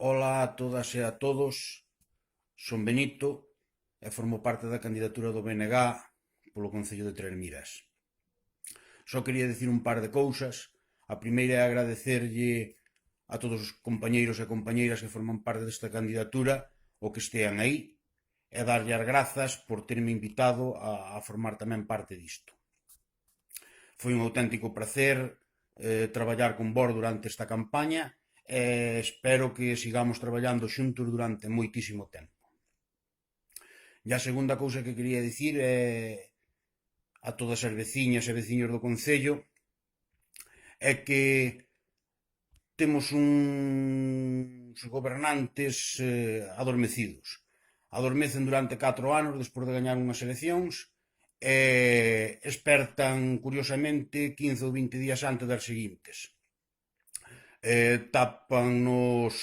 Ola a todas e a todos, son Benito e formo parte da candidatura do BNG polo Concello de Trelmiras. Só quería dicir un par de cousas. A primeira é agradecerlle a todos os compañeiros e compañeiras que forman parte desta candidatura o que estean aí e darlle as grazas por terme invitado a formar tamén parte disto. Foi un auténtico prazer traballar con vos durante esta campaña e espero que sigamos traballando xuntos durante moitísimo tempo. E a segunda cousa que quería dicir é a todas as veciñas e veciños do Concello é que temos uns gobernantes adormecidos. Adormecen durante 4 anos despois de gañar unhas eleccións e espertan curiosamente 15 ou 20 días antes das seguintes. Tapan-nos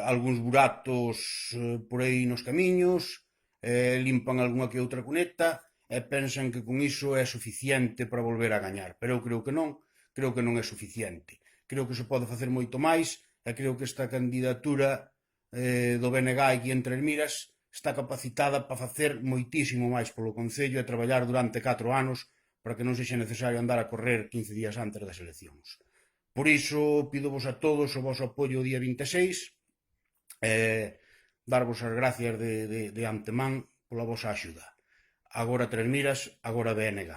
algúns buratos por aí nos camiños, limpan algunha que outra cuneta e pensan que con iso é suficiente para volver a gañar, pero eu creo que non é suficiente. Creo que se pode facer moito máis e creo que esta candidatura do BNG aquí en Trelmiras está capacitada para facer moitísimo máis polo Concello e traballar durante 4 anos para que non sexa necesario andar a correr 15 días antes das eleccións. Por iso, pidovos a todos o vosso apoio o día 26 e darvos as gracias de antemán pola vosa axuda. Agora Trelmiras, agora BNG.